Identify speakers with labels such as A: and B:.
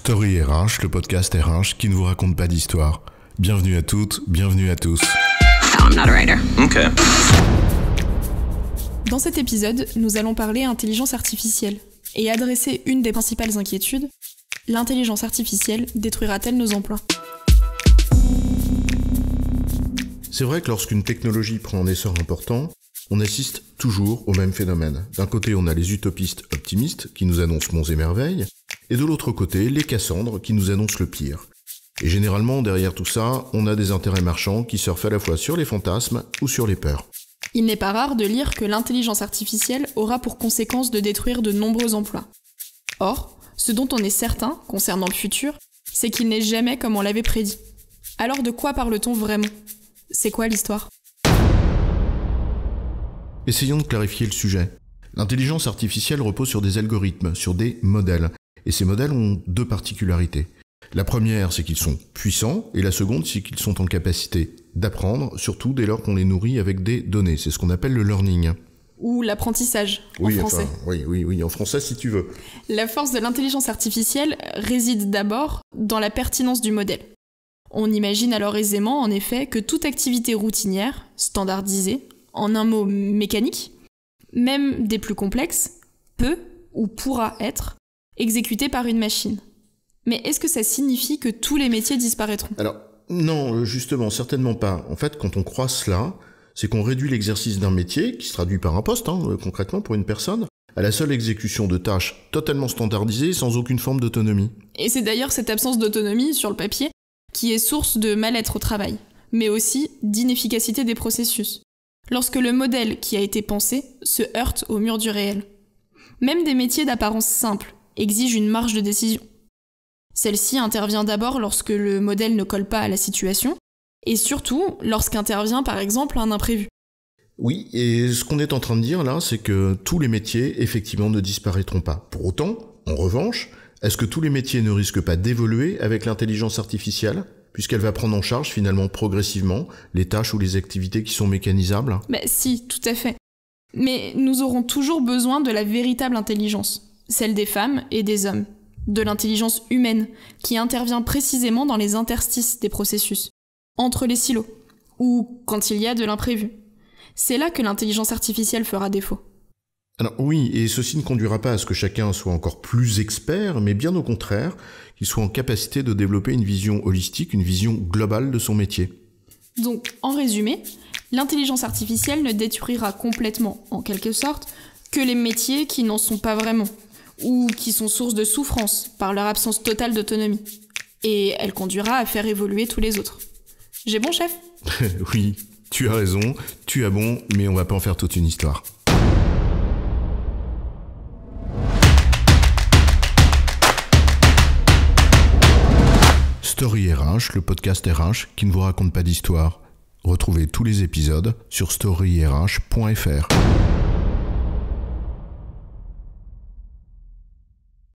A: Story RH, le podcast RH qui ne vous raconte pas d'histoire. Bienvenue à toutes, bienvenue à tous.
B: No, I'm not a writer.
C: Okay.
D: Dans cet épisode, nous allons parler intelligence artificielle et adresser une des principales inquiétudes. L'intelligence artificielle détruira-t-elle nos emplois ?
A: C'est vrai que lorsqu'une technologie prend un essor important, on assiste toujours au même phénomène. D'un côté, on a les utopistes optimistes qui nous annoncent monts et merveilles, et de l'autre côté, les Cassandres qui nous annoncent le pire. Et généralement, derrière tout ça, on a des intérêts marchands qui surfent à la fois sur les fantasmes ou sur les peurs.
D: Il n'est pas rare de lire que l'intelligence artificielle aura pour conséquence de détruire de nombreux emplois. Or, ce dont on est certain, concernant le futur, c'est qu'il n'est jamais comme on l'avait prédit. Alors de quoi parle-t-on vraiment ? C'est quoi l'histoire ?
A: Essayons de clarifier le sujet. L'intelligence artificielle repose sur des algorithmes, sur des modèles. Et ces modèles ont deux particularités. La première, c'est qu'ils sont puissants, et la seconde, c'est qu'ils sont en capacité d'apprendre, surtout dès lors qu'on les nourrit avec des données. C'est ce qu'on appelle le learning.
D: Ou l'apprentissage, en français.
A: Oui, en français si tu veux.
D: La force de l'intelligence artificielle réside d'abord dans la pertinence du modèle. On imagine alors aisément, en effet, que toute activité routinière, standardisée, en un mot mécanique, même des plus complexes, peut ou pourra être exécutée par une machine. Mais est-ce que ça signifie que tous les métiers disparaîtront ?
A: Alors, non, justement, certainement pas. En fait, quand on croit cela, c'est qu'on réduit l'exercice d'un métier, qui se traduit par un poste, concrètement pour une personne, à la seule exécution de tâches totalement standardisées, sans aucune forme d'autonomie.
D: Et c'est d'ailleurs cette absence d'autonomie, sur le papier, qui est source de mal-être au travail, mais aussi d'inefficacité des processus. Lorsque le modèle qui a été pensé se heurte au mur du réel. Même des métiers d'apparence simple exigent une marge de décision. Celle-ci intervient d'abord lorsque le modèle ne colle pas à la situation, et surtout lorsqu'intervient par exemple un imprévu.
A: Oui, et ce qu'on est en train de dire là, c'est que tous les métiers, effectivement, ne disparaîtront pas. Pour autant, en revanche, est-ce que tous les métiers ne risquent pas d'évoluer avec l'intelligence artificielle, puisqu'elle va prendre en charge finalement progressivement les tâches ou les activités qui sont mécanisables ?
D: Si, tout à fait. Mais nous aurons toujours besoin de la véritable intelligence, celle des femmes et des hommes, de l'intelligence humaine, qui intervient précisément dans les interstices des processus, entre les silos, ou quand il y a de l'imprévu. C'est là que l'intelligence artificielle fera défaut.
A: Alors oui, et ceci ne conduira pas à ce que chacun soit encore plus expert, mais bien au contraire, qu'il soit en capacité de développer une vision holistique, une vision globale de son métier.
D: Donc, en résumé, l'intelligence artificielle ne détruira complètement, en quelque sorte, que les métiers qui n'en sont pas vraiment, ou qui sont source de souffrance par leur absence totale d'autonomie. Et elle conduira à faire évoluer tous les autres. J'ai bon, chef ?
A: Oui, tu as raison, tu as bon, mais on va pas en faire toute une histoire. Story RH, le podcast RH qui ne vous raconte pas d'histoire. Retrouvez tous les épisodes sur storyrh.fr.